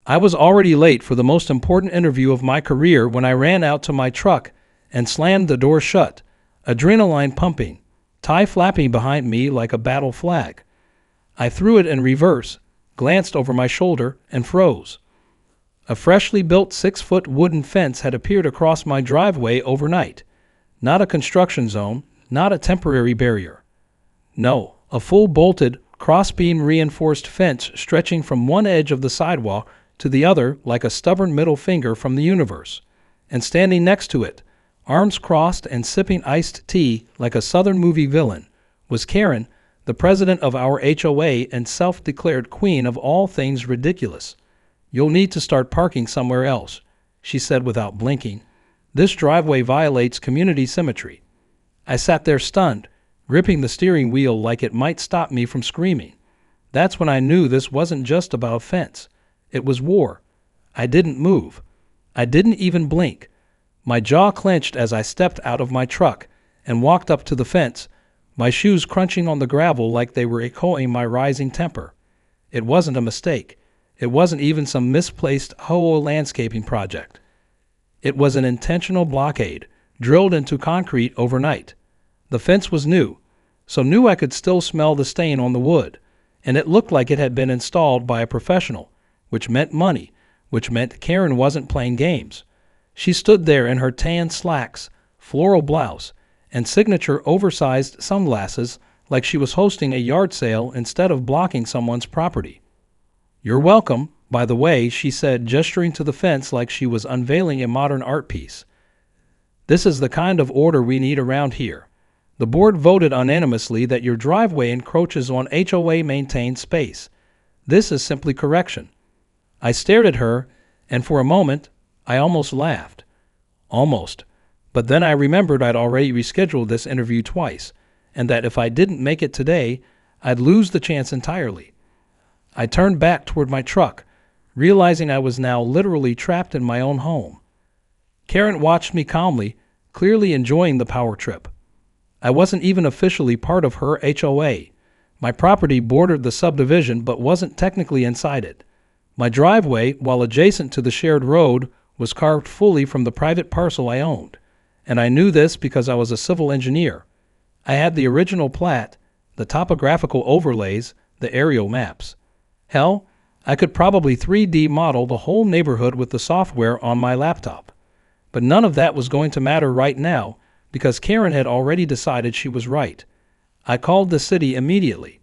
I was already late for the most important interview of my career when I ran out to my truck and slammed the door shut, adrenaline pumping, tie flapping behind me like a battle flag. I threw it in reverse, glanced over my shoulder, and froze. A freshly built 6-foot wooden fence had appeared across my driveway overnight. Not a construction zone, not a temporary barrier. No, a full bolted, cross-beam reinforced fence stretching from one edge of the sidewalk to the other like a stubborn middle finger from the universe. And standing next to it, arms crossed and sipping iced tea like a Southern movie villain, was Karen, the president of our HOA and self-declared queen of all things ridiculous. "You'll need to start parking somewhere else," she said without blinking. "This driveway violates community symmetry." I sat there stunned, gripping the steering wheel like it might stop me from screaming. That's when I knew this wasn't just about a fence. It was war. I didn't move. I didn't even blink. My jaw clenched as I stepped out of my truck and walked up to the fence, my shoes crunching on the gravel like they were echoing my rising temper. It wasn't a mistake. It wasn't even some misplaced HOA landscaping project. It was an intentional blockade, drilled into concrete overnight. The fence was new, so new I could still smell the stain on the wood, and it looked like it had been installed by a professional, which meant money, which meant Karen wasn't playing games. She stood there in her tan slacks, floral blouse, and signature oversized sunglasses like she was hosting a yard sale instead of blocking someone's property. "You're welcome, by the way," she said, gesturing to the fence like she was unveiling a modern art piece. "This is the kind of order we need around here. The board voted unanimously that your driveway encroaches on HOA-maintained space. This is simply correction." I stared at her, and for a moment, I almost laughed. Almost. But then I remembered I'd already rescheduled this interview twice, and that if I didn't make it today, I'd lose the chance entirely. I turned back toward my truck, realizing I was now literally trapped in my own home. Karen watched me calmly, clearly enjoying the power trip. I wasn't even officially part of her HOA. My property bordered the subdivision but wasn't technically inside it. My driveway, while adjacent to the shared road, was carved fully from the private parcel I owned, and I knew this because I was a civil engineer. I had the original plat, the topographical overlays, the aerial maps. Hell, I could probably 3D model the whole neighborhood with the software on my laptop. But none of that was going to matter right now because Karen had already decided she was right. I called the city immediately.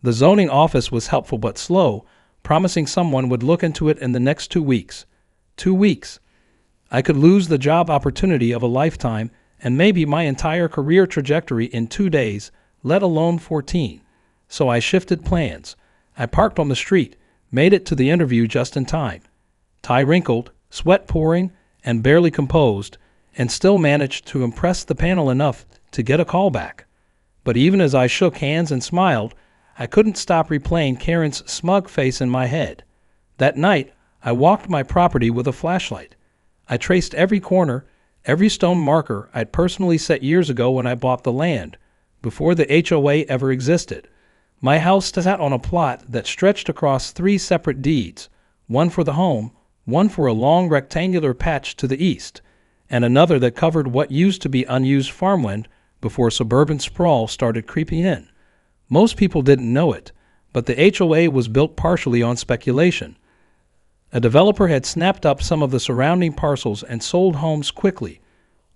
The zoning office was helpful but slow, promising someone would look into it in the next 2 weeks. 2 weeks. I could lose the job opportunity of a lifetime and maybe my entire career trajectory in 2 days, let alone 14. So I shifted plans. I parked on the street, made it to the interview just in time. Tie wrinkled, sweat pouring, and barely composed, and still managed to impress the panel enough to get a call back. But even as I shook hands and smiled, I couldn't stop replaying Karen's smug face in my head. That night, I walked my property with a flashlight. I traced every corner, every stone marker I'd personally set years ago when I bought the land, before the HOA ever existed. My house sat on a plot that stretched across 3 separate deeds, one for the home, one for a long rectangular patch to the east, and another that covered what used to be unused farmland before suburban sprawl started creeping in. Most people didn't know it, but the HOA was built partially on speculation. A developer had snapped up some of the surrounding parcels and sold homes quickly,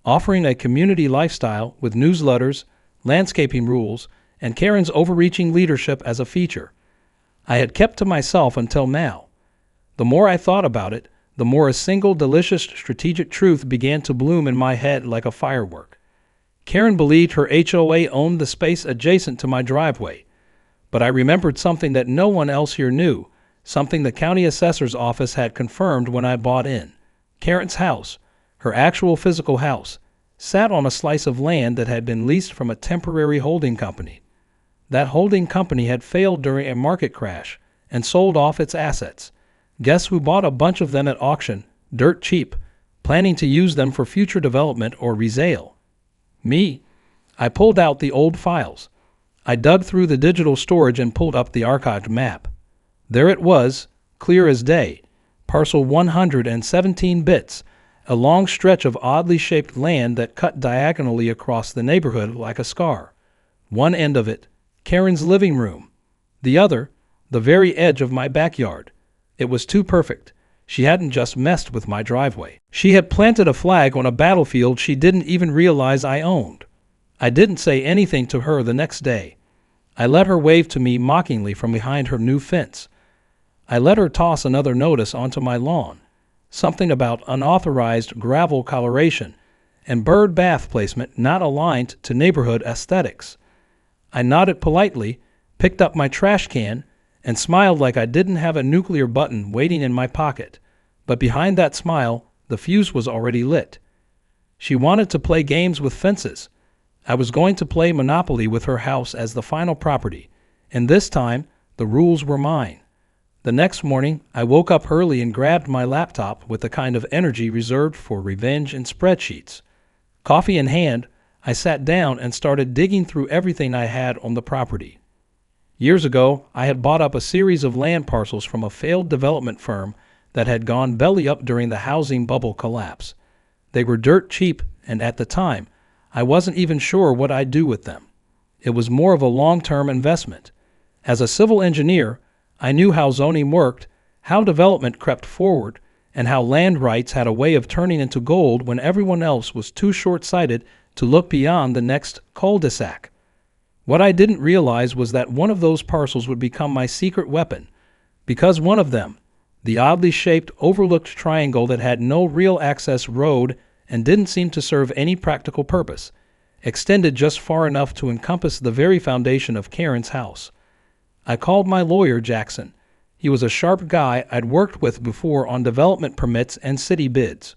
offering a community lifestyle with newsletters, landscaping rules, and Karen's overreaching leadership as a feature. I had kept to myself until now. The more I thought about it, the more a single delicious strategic truth began to bloom in my head like a firework. Karen believed her HOA owned the space adjacent to my driveway, but I remembered something that no one else here knew, something the county assessor's office had confirmed when I bought in. Karen's house, her actual physical house, sat on a slice of land that had been leased from a temporary holding company. That holding company had failed during a market crash and sold off its assets. Guess who bought a bunch of them at auction, dirt cheap, planning to use them for future development or resale? Me. I pulled out the old files. I dug through the digital storage and pulled up the archived map. There it was, clear as day, parcel 117 bits, a long stretch of oddly shaped land that cut diagonally across the neighborhood like a scar. One end of it, Karen's living room. The other, the very edge of my backyard. It was too perfect. She hadn't just messed with my driveway. She had planted a flag on a battlefield she didn't even realize I owned. I didn't say anything to her the next day. I let her wave to me mockingly from behind her new fence. I let her toss another notice onto my lawn, something about unauthorized gravel coloration and bird bath placement not aligned to neighborhood aesthetics. I nodded politely, picked up my trash can, and smiled like I didn't have a nuclear button waiting in my pocket. But behind that smile, the fuse was already lit. She wanted to play games with fences. I was going to play Monopoly with her house as the final property, and this time the rules were mine. The next morning, I woke up early and grabbed my laptop with the kind of energy reserved for revenge and spreadsheets. Coffee in hand, I sat down and started digging through everything I had on the property. Years ago, I had bought up a series of land parcels from a failed development firm that had gone belly up during the housing bubble collapse. They were dirt cheap, and at the time, I wasn't even sure what I'd do with them. It was more of a long-term investment. As a civil engineer, I knew how zoning worked, how development crept forward, and how land rights had a way of turning into gold when everyone else was too short-sighted to look beyond the next cul-de-sac. What I didn't realize was that one of those parcels would become my secret weapon, because one of them, the oddly shaped, overlooked triangle that had no real access road and didn't seem to serve any practical purpose, extended just far enough to encompass the very foundation of Karen's house. I called my lawyer, Jackson. He was a sharp guy I'd worked with before on development permits and city bids.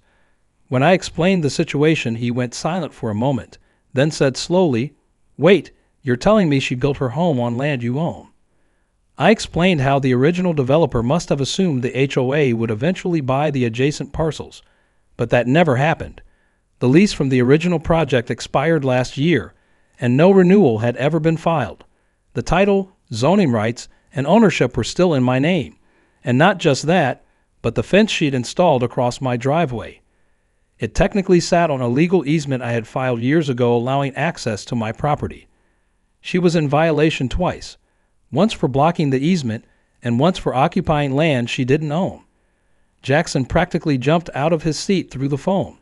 When I explained the situation, he went silent for a moment, then said slowly, "Wait, you're telling me she built her home on land you own?" I explained how the original developer must have assumed the HOA would eventually buy the adjacent parcels, but that never happened. The lease from the original project expired last year, and no renewal had ever been filed. The title, zoning rights, and ownership were still in my name, and not just that, but the fence she'd installed across my driveway. It technically sat on a legal easement I had filed years ago allowing access to my property. She was in violation twice, once for blocking the easement and once for occupying land she didn't own. Jackson practically jumped out of his seat through the phone.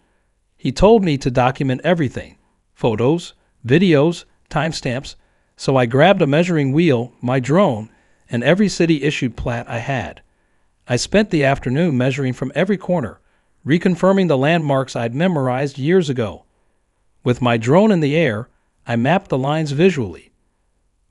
He told me to document everything, photos, videos, timestamps, so I grabbed a measuring wheel, my drone, and every city-issued plat I had. I spent the afternoon measuring from every corner, reconfirming the landmarks I'd memorized years ago. With my drone in the air, I mapped the lines visually.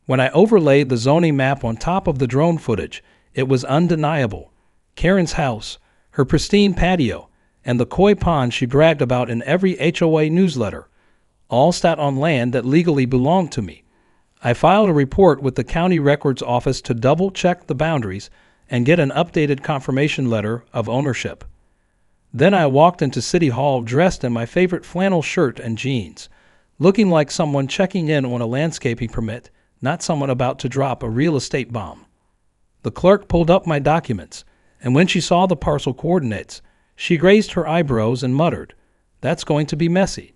When I overlaid the zoning map on top of the drone footage, it was undeniable. Karen's house, her pristine patio, and the koi pond she bragged about in every HOA newsletter, all sat on land that legally belonged to me. I filed a report with the county records office to double-check the boundaries and get an updated confirmation letter of ownership. Then I walked into City Hall dressed in my favorite flannel shirt and jeans, looking like someone checking in on a landscaping permit, not someone about to drop a real estate bomb. The clerk pulled up my documents, and when she saw the parcel coordinates, she raised her eyebrows and muttered, "That's going to be messy."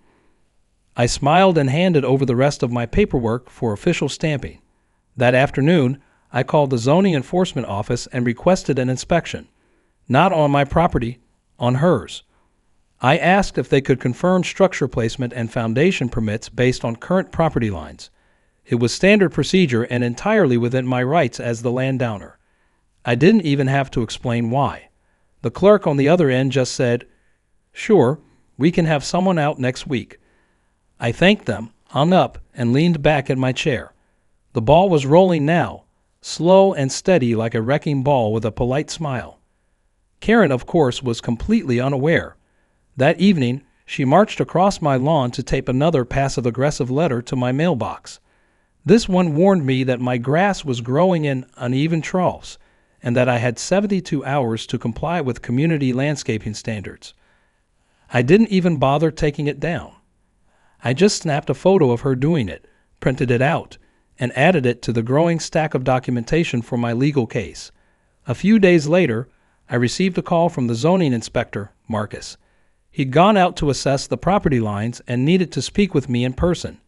I smiled and handed over the rest of my paperwork for official stamping. That afternoon, I called the zoning enforcement office and requested an inspection. Not on my property, on hers. I asked if they could confirm structure placement and foundation permits based on current property lines. It was standard procedure and entirely within my rights as the landowner. I didn't even have to explain why. The clerk on the other end just said, "Sure, we can have someone out next week." I thanked them, hung up, and leaned back in my chair. The ball was rolling now, slow and steady like a wrecking ball with a polite smile. Karen, of course, was completely unaware. That evening, she marched across my lawn to tape another passive-aggressive letter to my mailbox. This one warned me that my grass was growing in uneven troughs and that I had 72 hours to comply with community landscaping standards. I didn't even bother taking it down. I just snapped a photo of her doing it, printed it out, and added it to the growing stack of documentation for my legal case. A few days later, I received a call from the zoning inspector, Marcus. He'd gone out to assess the property lines and needed to speak with me in person.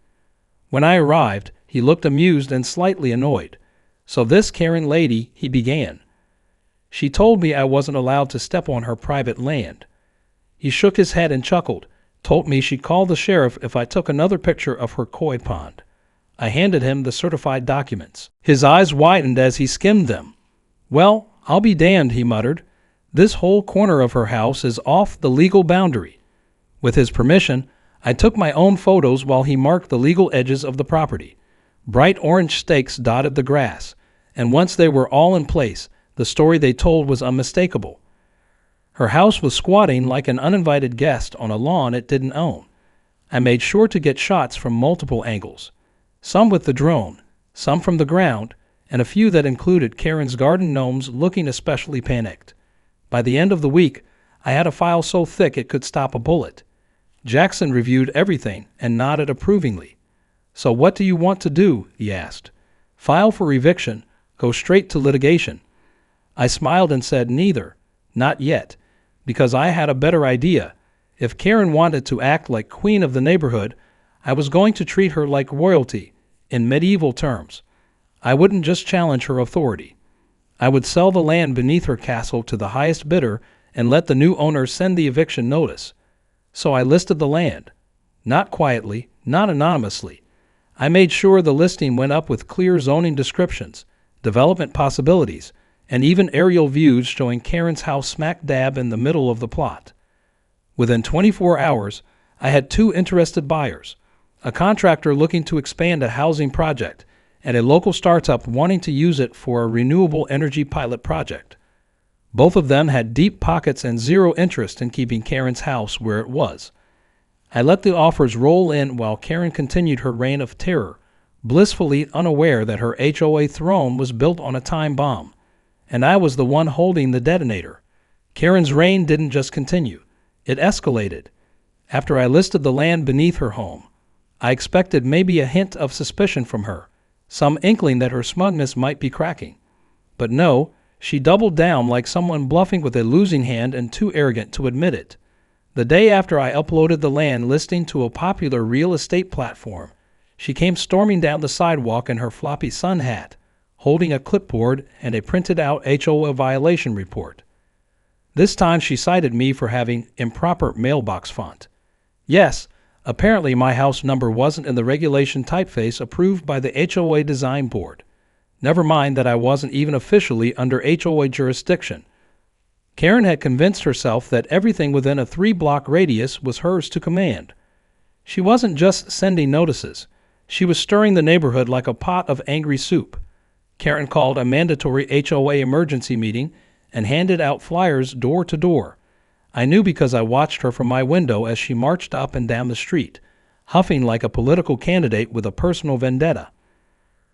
When I arrived, he looked amused and slightly annoyed. "So this Karen lady," he began. "She told me I wasn't allowed to step on her private land." He shook his head and chuckled, told me she'd call the sheriff if I took another picture of her koi pond. I handed him the certified documents. His eyes widened as he skimmed them. "Well, I'll be damned," he muttered. "This whole corner of her house is off the legal boundary." With his permission, I took my own photos while he marked the legal edges of the property. Bright orange stakes dotted the grass, and once they were all in place, the story they told was unmistakable. Her house was squatting like an uninvited guest on a lawn it didn't own. I made sure to get shots from multiple angles, some with the drone, some from the ground, and a few that included Karen's garden gnomes looking especially panicked. By the end of the week, I had a file so thick it could stop a bullet. Jackson reviewed everything and nodded approvingly. "So what do you want to do?" he asked. "File for eviction, go straight to litigation?" I smiled and said neither, not yet, because I had a better idea. If Karen wanted to act like queen of the neighborhood, I was going to treat her like royalty, in medieval terms. I wouldn't just challenge her authority. I would sell the land beneath her castle to the highest bidder and let the new owner send the eviction notice. So I listed the land. Not quietly, not anonymously. I made sure the listing went up with clear zoning descriptions, development possibilities, and even aerial views showing Karen's house smack dab in the middle of the plot. Within 24 hours, I had 2 interested buyers, a contractor looking to expand a housing project, and a local startup wanting to use it for a renewable energy pilot project. Both of them had deep pockets and zero interest in keeping Karen's house where it was. I let the offers roll in while Karen continued her reign of terror, blissfully unaware that her HOA throne was built on a time bomb, and I was the one holding the detonator. Karen's reign didn't just continue, it escalated. After I listed the land beneath her home, I expected maybe a hint of suspicion from her, some inkling that her smugness might be cracking. But no, she doubled down like someone bluffing with a losing hand and too arrogant to admit it. The day after I uploaded the land listing to a popular real estate platform, she came storming down the sidewalk in her floppy sun hat, holding a clipboard and a printed-out HOA violation report. This time she cited me for having improper mailbox font. Yes, apparently my house number wasn't in the regulation typeface approved by the HOA design board. Never mind that I wasn't even officially under HOA jurisdiction. Karen had convinced herself that everything within a 3-block radius was hers to command. She wasn't just sending notices. She was stirring the neighborhood like a pot of angry soup. Karen called a mandatory HOA emergency meeting and handed out flyers door to door. I knew because I watched her from my window as she marched up and down the street, huffing like a political candidate with a personal vendetta.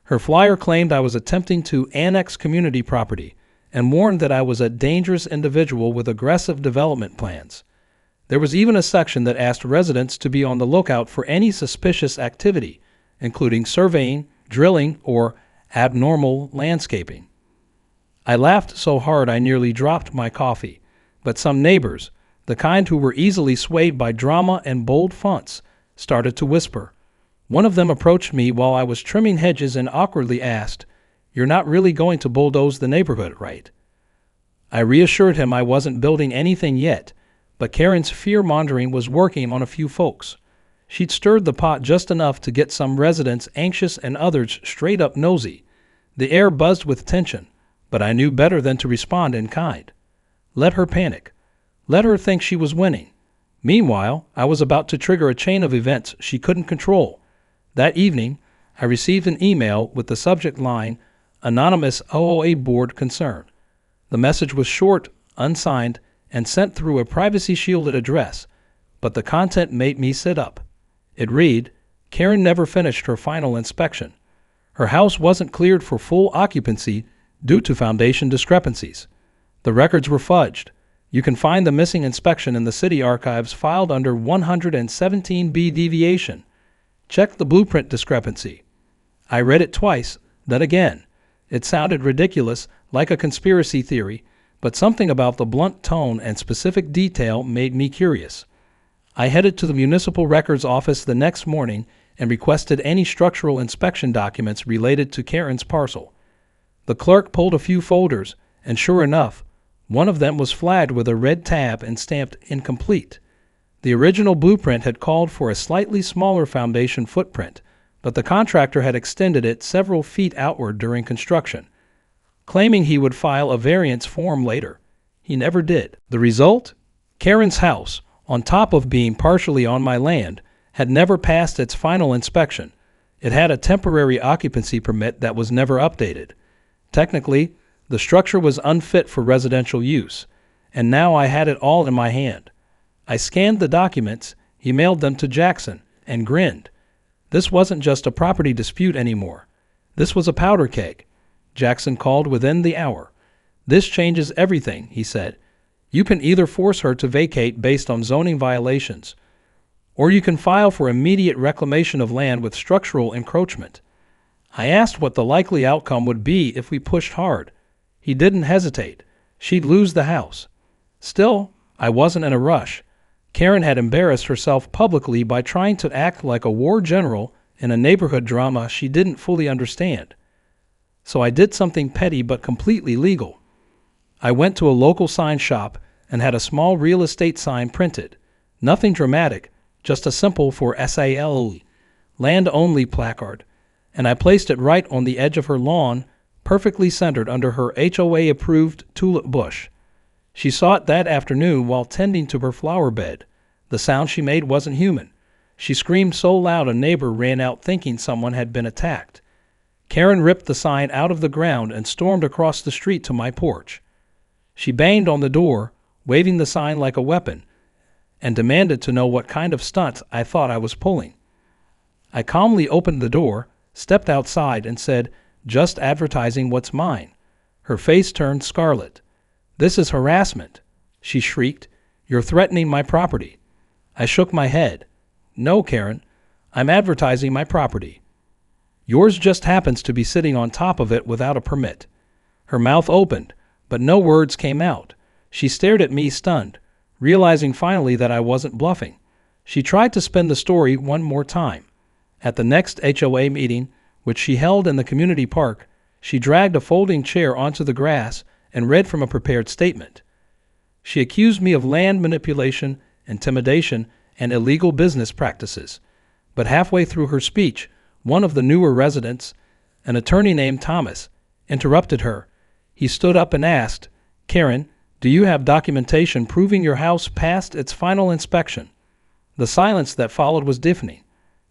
Her flyer claimed I was attempting to annex community property and warned that I was a dangerous individual with aggressive development plans. There was even a section that asked residents to be on the lookout for any suspicious activity, including surveying, drilling, or abnormal landscaping. I laughed so hard I nearly dropped my coffee, but some neighbors, the kind who were easily swayed by drama and bold fonts, started to whisper. One of them approached me while I was trimming hedges and awkwardly asked, "You're not really going to bulldoze the neighborhood, right?" I reassured him I wasn't building anything yet, but Karen's fear-mongering was working on a few folks. She'd stirred the pot just enough to get some residents anxious and others straight up nosy. The air buzzed with tension, but I knew better than to respond in kind. Let her panic. Let her think she was winning. Meanwhile, I was about to trigger a chain of events she couldn't control. That evening, I received an email with the subject line, "Anonymous HOA Board Concern." The message was short, unsigned, and sent through a privacy-shielded address, but the content made me sit up. It read, "Karen never finished her final inspection. Her house wasn't cleared for full occupancy due to foundation discrepancies. The records were fudged. You can find the missing inspection in the city archives filed under 117B deviation. Check the blueprint discrepancy." I read it twice, then again. It sounded ridiculous, like a conspiracy theory, but something about the blunt tone and specific detail made me curious. I headed to the municipal records office the next morning and requested any structural inspection documents related to Karen's parcel. The clerk pulled a few folders, and sure enough, one of them was flagged with a red tab and stamped incomplete. The original blueprint had called for a slightly smaller foundation footprint, but the contractor had extended it several feet outward during construction, claiming he would file a variance form later. He never did. The result? Karen's house, on top of being partially on my land, had never passed its final inspection. It had a temporary occupancy permit that was never updated. Technically, the structure was unfit for residential use, and now I had it all in my hand. I scanned the documents, emailed them to Jackson, and grinned. This wasn't just a property dispute anymore. This was a powder keg. Jackson called within the hour. "This changes everything," he said. "You can either force her to vacate based on zoning violations, or you can file for immediate reclamation of land with structural encroachment." I asked what the likely outcome would be if we pushed hard. He didn't hesitate. She'd lose the house. Still, I wasn't in a rush. Karen had embarrassed herself publicly by trying to act like a war general in a neighborhood drama she didn't fully understand. So I did something petty but completely legal. I went to a local sign shop and had a small real estate sign printed. Nothing dramatic, just a simple for sale, land only placard, and I placed it right on the edge of her lawn, perfectly centered under her HOA approved tulip bush. She saw it that afternoon while tending to her flower bed. The sound she made wasn't human. She screamed so loud a neighbor ran out thinking someone had been attacked. Karen ripped the sign out of the ground and stormed across the street to my porch. She banged on the door, waving the sign like a weapon, and demanded to know what kind of stunt I thought I was pulling. I calmly opened the door, stepped outside, and said, "Just advertising what's mine." Her face turned scarlet. "This is harassment," she shrieked. "You're threatening my property." I shook my head. "No, Karen, I'm advertising my property. Yours just happens to be sitting on top of it without a permit." Her mouth opened, but no words came out. She stared at me stunned, realizing finally that I wasn't bluffing. She tried to spin the story one more time. At the next HOA meeting, which she held in the community park, she dragged a folding chair onto the grass and read from a prepared statement. She accused me of land manipulation, intimidation, and illegal business practices. But halfway through her speech, one of the newer residents, an attorney named Thomas, interrupted her. He stood up and asked, "Karen, do you have documentation proving your house passed its final inspection?" The silence that followed was deafening.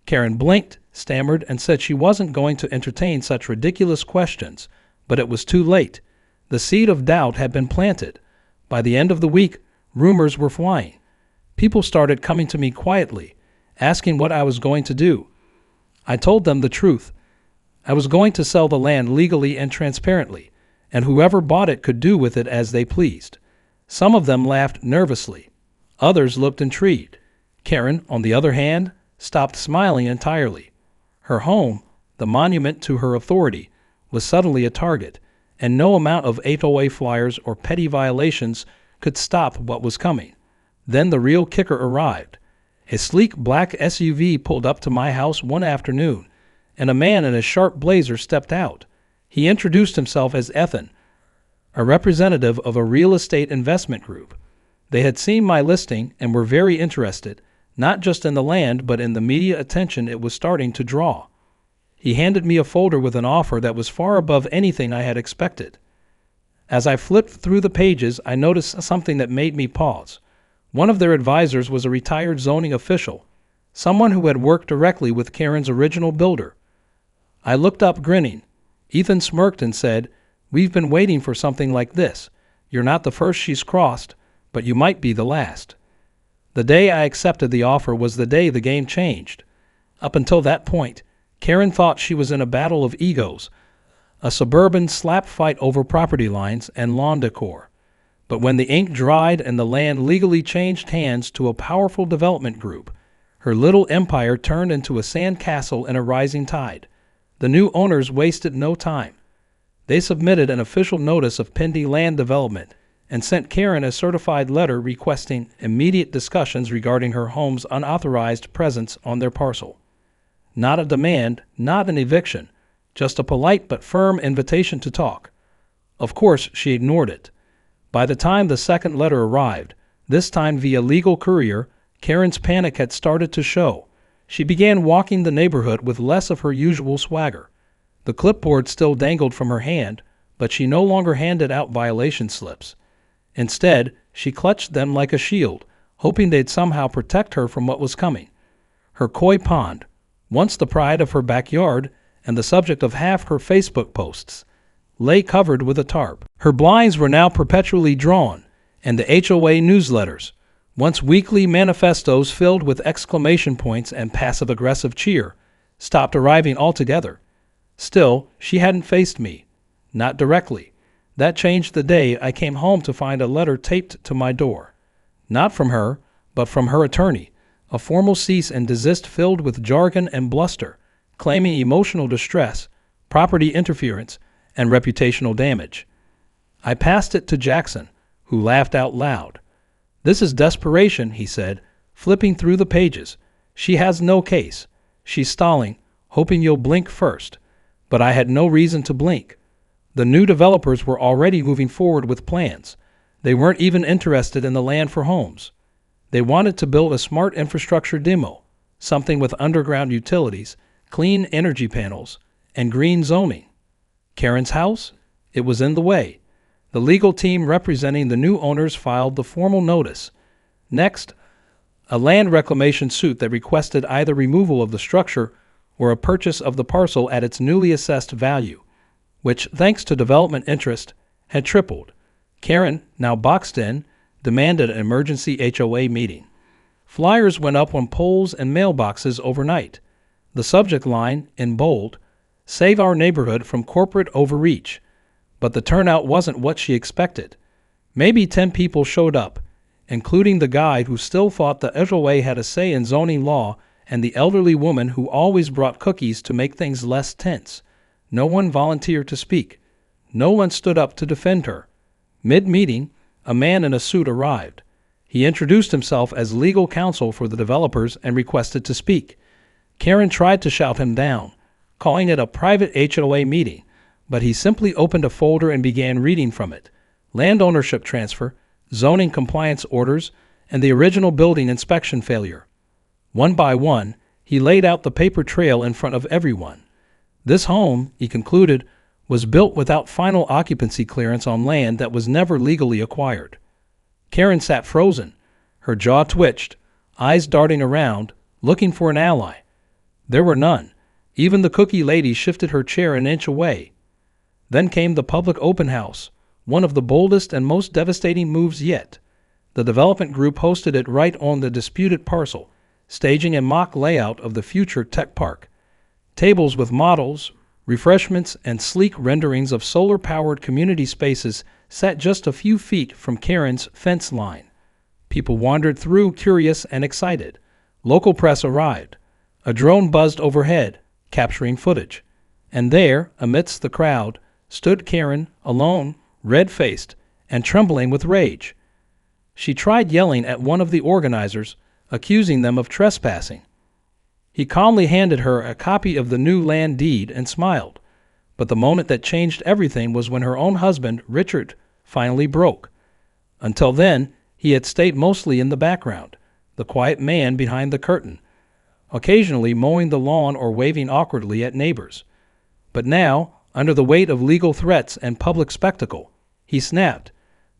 Karen blinked, stammered, and said she wasn't going to entertain such ridiculous questions, but it was too late. The seed of doubt had been planted. By the end of the week, rumors were flying. People started coming to me quietly, asking what I was going to do. I told them the truth. I was going to sell the land legally and transparently, and whoever bought it could do with it as they pleased. Some of them laughed nervously. Others looked intrigued. Karen, on the other hand, stopped smiling entirely. Her home, the monument to her authority, was suddenly a target, and no amount of HOA flyers or petty violations could stop what was coming. Then the real kicker arrived. A sleek black SUV pulled up to my house one afternoon, and a man in a sharp blazer stepped out. He introduced himself as Ethan, a representative of a real estate investment group. They had seen my listing and were very interested, not just in the land, but in the media attention it was starting to draw. He handed me a folder with an offer that was far above anything I had expected. As I flipped through the pages, I noticed something that made me pause. One of their advisors was a retired zoning official, someone who had worked directly with Karen's original builder. I looked up grinning. Ethan smirked and said, "We've been waiting for something like this. You're not the first she's crossed, but you might be the last." The day I accepted the offer was the day the game changed. Up until that point, Karen thought she was in a battle of egos, a suburban slap fight over property lines and lawn decor. But when the ink dried and the land legally changed hands to a powerful development group, her little empire turned into a sand castle in a rising tide. The new owners wasted no time. They submitted an official notice of pending land development and sent Karen a certified letter requesting immediate discussions regarding her home's unauthorized presence on their parcel. Not a demand, not an eviction, just a polite but firm invitation to talk. Of course, she ignored it. By the time the second letter arrived, this time via legal courier, Karen's panic had started to show. She began walking the neighborhood with less of her usual swagger. The clipboard still dangled from her hand, but she no longer handed out violation slips. Instead, she clutched them like a shield, hoping they'd somehow protect her from what was coming. Her koi pond, once the pride of her backyard and the subject of half her Facebook posts, lay covered with a tarp. Her blinds were now perpetually drawn, and the HOA newsletters, once weekly manifestos filled with exclamation points and passive-aggressive cheer, stopped arriving altogether. Still, she hadn't faced me. Not directly. That changed the day I came home to find a letter taped to my door. Not from her, but from her attorney, a formal cease and desist filled with jargon and bluster, claiming emotional distress, property interference, and reputational damage. I passed it to Jackson, who laughed out loud. "This is desperation," he said, flipping through the pages. "She has no case. She's stalling, hoping you'll blink first." But I had no reason to blink. The new developers were already moving forward with plans. They weren't even interested in the land for homes. They wanted to build a smart infrastructure demo, something with underground utilities, clean energy panels, and green zoning. Karen's house? It was in the way. The legal team representing the new owners filed the formal notice. Next, a land reclamation suit that requested either removal of the structure or a purchase of the parcel at its newly assessed value, which, thanks to development interest, had tripled. Karen, now boxed in, demanded an emergency HOA meeting. Flyers went up on poles and mailboxes overnight. The subject line, in bold, "Save our neighborhood from corporate overreach." But the turnout wasn't what she expected. Maybe 10 people showed up, including the guy who still thought the HOA had a say in zoning law and the elderly woman who always brought cookies to make things less tense. No one volunteered to speak. No one stood up to defend her. Mid-meeting, a man in a suit arrived. He introduced himself as legal counsel for the developers and requested to speak. Karen tried to shout him down, calling it a private HOA meeting, but he simply opened a folder and began reading from it. Land ownership transfer, zoning compliance orders, and the original building inspection failure. One by one, he laid out the paper trail in front of everyone. This home, he concluded, was built without final occupancy clearance on land that was never legally acquired. Karen sat frozen. Her jaw twitched, eyes darting around, looking for an ally. There were none. Even the cookie lady shifted her chair an inch away. Then came the public open house, one of the boldest and most devastating moves yet. The development group hosted it right on the disputed parcel, staging a mock layout of the future tech park. Tables with models, refreshments, and sleek renderings of solar-powered community spaces sat just a few feet from Karen's fence line. People wandered through, curious and excited. Local press arrived. A drone buzzed overhead, capturing footage. And there, amidst the crowd, stood Karen, alone, red-faced, and trembling with rage. She tried yelling at one of the organizers, accusing them of trespassing. He calmly handed her a copy of the new land deed and smiled. But the moment that changed everything was when her own husband, Richard, finally broke. Until then, he had stayed mostly in the background, the quiet man behind the curtain, occasionally mowing the lawn or waving awkwardly at neighbors. But now, under the weight of legal threats and public spectacle, he snapped.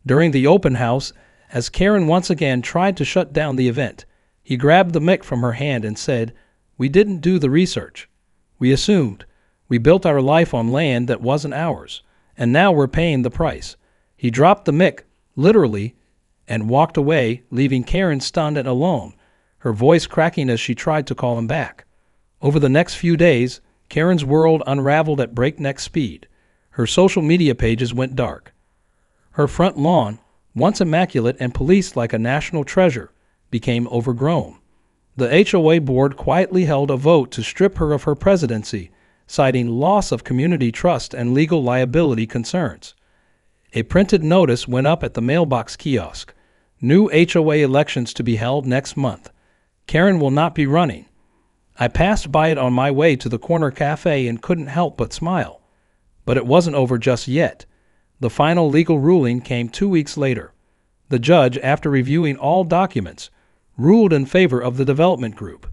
During the open house, as Karen once again tried to shut down the event, he grabbed the mic from her hand and said, "We didn't do the research. We assumed. We built our life on land that wasn't ours, and now we're paying the price." He dropped the mic, literally, and walked away, leaving Karen stunned and alone, her voice cracking as she tried to call him back. Over the next few days, Karen's world unraveled at breakneck speed. Her social media pages went dark. Her front lawn, once immaculate and policed like a national treasure, became overgrown. The HOA board quietly held a vote to strip her of her presidency, citing loss of community trust and legal liability concerns. A printed notice went up at the mailbox kiosk. New HOA elections to be held next month. Karen will not be running. I passed by it on my way to the corner cafe and couldn't help but smile. But it wasn't over just yet. The final legal ruling came 2 weeks later. The judge, after reviewing all documents, ruled in favor of the development group.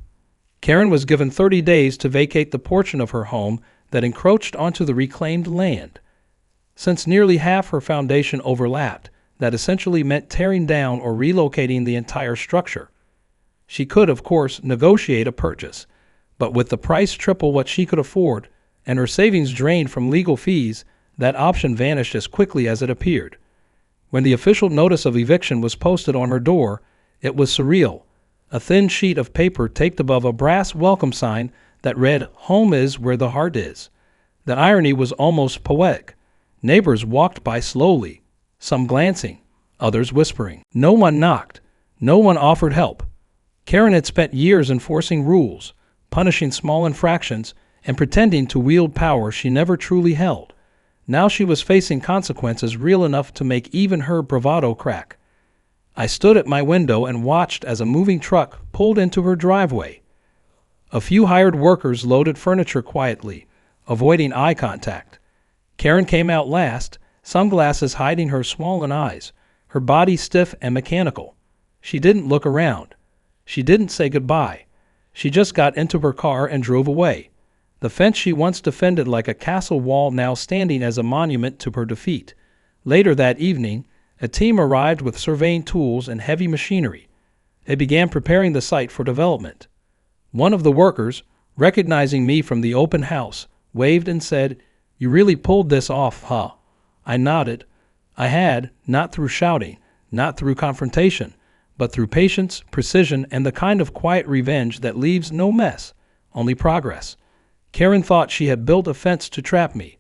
Karen was given 30 days to vacate the portion of her home that encroached onto the reclaimed land. Since nearly half her foundation overlapped, that essentially meant tearing down or relocating the entire structure. She could, of course, negotiate a purchase, but with the price triple what she could afford and her savings drained from legal fees, that option vanished as quickly as it appeared. When the official notice of eviction was posted on her door, it was surreal. A thin sheet of paper taped above a brass welcome sign that read, "Home is where the heart is." The irony was almost poetic. Neighbors walked by slowly, some glancing, others whispering. No one knocked. No one offered help. Karen had spent years enforcing rules, punishing small infractions, and pretending to wield power she never truly held. Now she was facing consequences real enough to make even her bravado crack. I stood at my window and watched as a moving truck pulled into her driveway. A few hired workers loaded furniture quietly, avoiding eye contact. Karen came out last, sunglasses hiding her swollen eyes, her body stiff and mechanical. She didn't look around. She didn't say goodbye. She just got into her car and drove away. The fence she once defended like a castle wall now standing as a monument to her defeat. Later that evening, a team arrived with surveying tools and heavy machinery. They began preparing the site for development. One of the workers, recognizing me from the open house, waved and said, "You really pulled this off, huh?" I nodded. I had, not through shouting, not through confrontation, but through patience, precision, and the kind of quiet revenge that leaves no mess, only progress. Karen thought she had built a fence to trap me.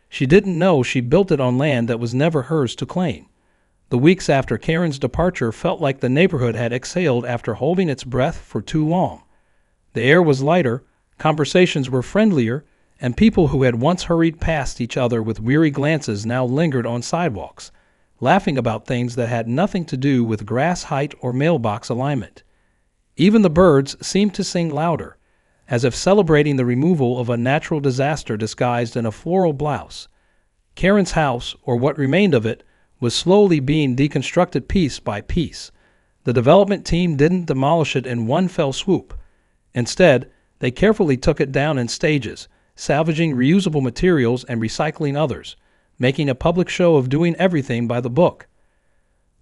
She didn't know she built it on land that was never hers to claim. The weeks after Karen's departure felt like the neighborhood had exhaled after holding its breath for too long. The air was lighter, conversations were friendlier, and people who had once hurried past each other with weary glances now lingered on sidewalks, laughing about things that had nothing to do with grass height or mailbox alignment. Even the birds seemed to sing louder, as if celebrating the removal of a natural disaster disguised in a floral blouse. Karen's house, or what remained of it, was slowly being deconstructed piece by piece. The development team didn't demolish it in one fell swoop. Instead, they carefully took it down in stages, salvaging reusable materials and recycling others, making a public show of doing everything by the book.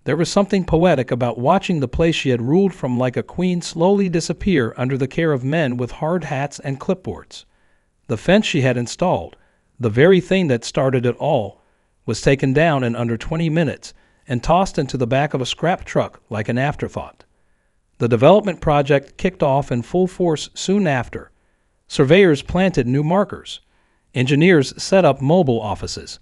There was something poetic about watching the place she had ruled from like a queen slowly disappear under the care of men with hard hats and clipboards. The fence she had installed, the very thing that started it all, was taken down in under 20 minutes and tossed into the back of a scrap truck like an afterthought. The development project kicked off in full force soon after. Surveyors planted new markers. Engineers set up mobile offices.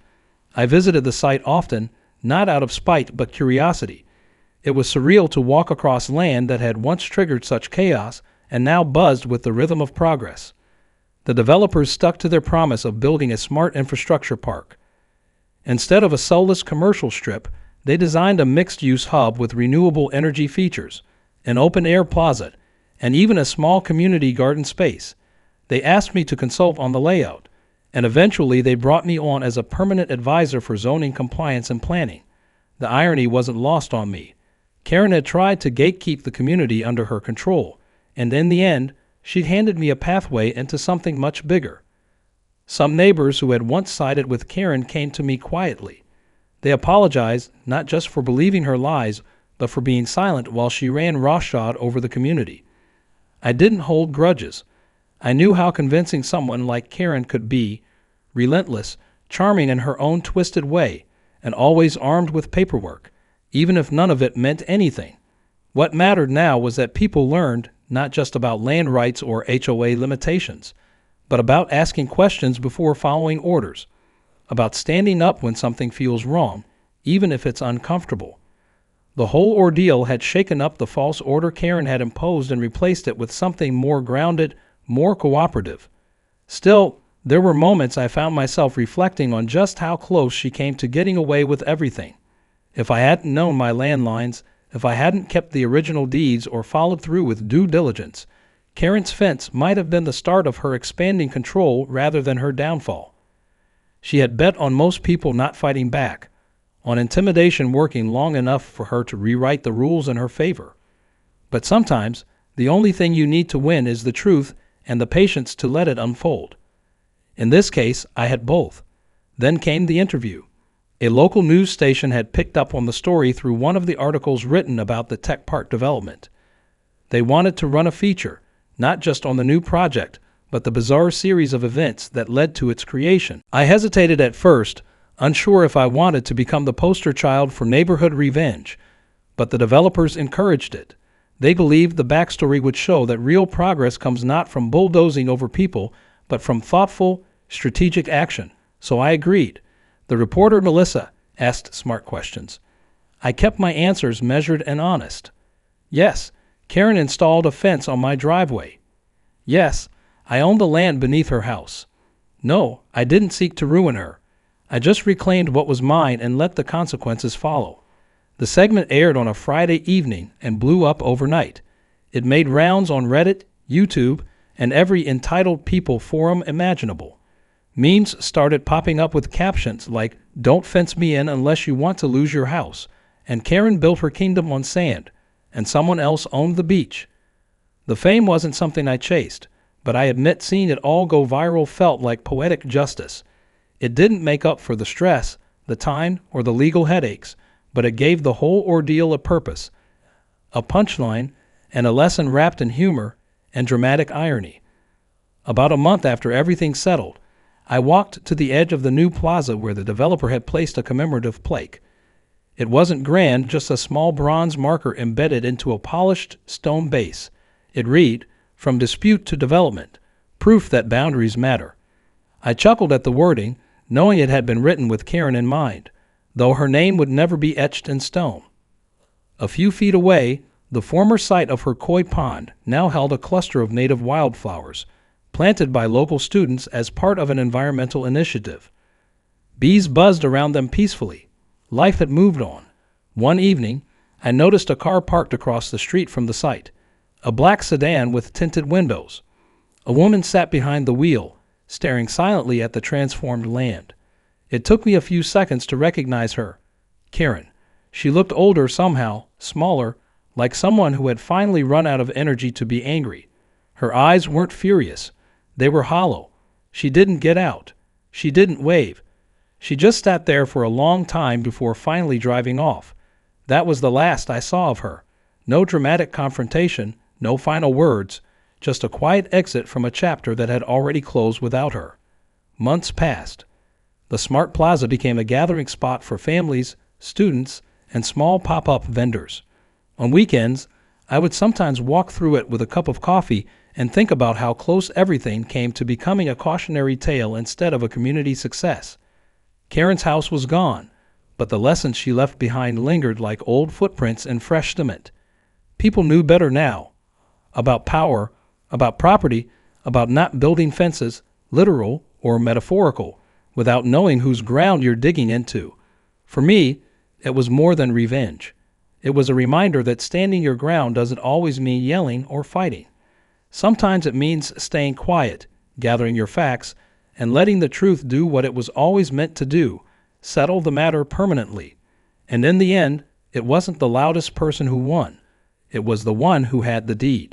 I visited the site often, not out of spite but curiosity. It was surreal to walk across land that had once triggered such chaos and now buzzed with the rhythm of progress. The developers stuck to their promise of building a smart infrastructure park. Instead of a soulless commercial strip, they designed a mixed-use hub with renewable energy features, an open-air plaza, and even a small community garden space. They asked me to consult on the layout, and eventually they brought me on as a permanent advisor for zoning compliance and planning. The irony wasn't lost on me. Karen had tried to gatekeep the community under her control, and in the end, she'd handed me a pathway into something much bigger. Some neighbors who had once sided with Karen came to me quietly. They apologized not just for believing her lies, but for being silent while she ran roughshod over the community. I didn't hold grudges. I knew how convincing someone like Karen could be, relentless, charming in her own twisted way, and always armed with paperwork, even if none of it meant anything. What mattered now was that people learned not just about land rights or HOA limitations, but about asking questions before following orders, about standing up when something feels wrong, even if it's uncomfortable. The whole ordeal had shaken up the false order Karen had imposed and replaced it with something more grounded, more cooperative. Still, There were moments I found myself reflecting on just how close she came to getting away with everything. If I hadn't known my landlines, if I hadn't kept the original deeds or followed through with due diligence, Karen's fence might have been the start of her expanding control rather than her downfall. She had bet on most people not fighting back, on intimidation working long enough for her to rewrite the rules in her favor. But sometimes, the only thing you need to win is the truth and the patience to let it unfold. In this case, I had both. Then came the interview. A local news station had picked up on the story through one of the articles written about the tech park development. They wanted to run a feature, not just on the new project, but the bizarre series of events that led to its creation. I hesitated at first, unsure if I wanted to become the poster child for neighborhood revenge, but the developers encouraged it. They believed the backstory would show that real progress comes not from bulldozing over people, but from thoughtful, strategic action. So I agreed. The reporter, Melissa, asked smart questions. I kept my answers measured and honest. Yes, Karen installed a fence on my driveway. Yes, I own the land beneath her house. No, I didn't seek to ruin her. I just reclaimed what was mine and let the consequences follow. The segment aired on a Friday evening and blew up overnight. It made rounds on Reddit, YouTube, and every entitled people forum imaginable. Memes started popping up with captions like, "Don't fence me in unless you want to lose your house," and "Karen built her kingdom on sand," and "Someone else owned the beach." The fame wasn't something I chased, but I admit seeing it all go viral felt like poetic justice. It didn't make up for the stress, the time, or the legal headaches, but it gave the whole ordeal a purpose, a punchline, and a lesson wrapped in humor and dramatic irony. About a month after everything settled, I walked to the edge of the new plaza where the developer had placed a commemorative plaque. It wasn't grand, just a small bronze marker embedded into a polished stone base. It read, "From dispute to development, proof that boundaries matter." I chuckled at the wording, knowing it had been written with Karen in mind, though her name would never be etched in stone. A few feet away, the former site of her koi pond now held a cluster of native wildflowers, planted by local students as part of an environmental initiative. Bees buzzed around them peacefully. Life had moved on. One evening, I noticed a car parked across the street from the site, a black sedan with tinted windows. A woman sat behind the wheel, staring silently at the transformed land. It took me a few seconds to recognize her. Karen. She looked older somehow, smaller, like someone who had finally run out of energy to be angry. Her eyes weren't furious. They were hollow. She didn't get out. She didn't wave. She just sat there for a long time before finally driving off. That was the last I saw of her. No dramatic confrontation, no final words, just a quiet exit from a chapter that had already closed without her. Months passed. The Smart Plaza became a gathering spot for families, students, and small pop-up vendors. On weekends, I would sometimes walk through it with a cup of coffee and think about how close everything came to becoming a cautionary tale instead of a community success. Karen's house was gone, but the lessons she left behind lingered like old footprints in fresh cement. People knew better now. About power, about property, about not building fences, literal or metaphorical, without knowing whose ground you're digging into. For me, it was more than revenge. It was a reminder that standing your ground doesn't always mean yelling or fighting. Sometimes it means staying quiet, gathering your facts, and letting the truth do what it was always meant to do, settle the matter permanently. And in the end, it wasn't the loudest person who won. It was the one who had the deed.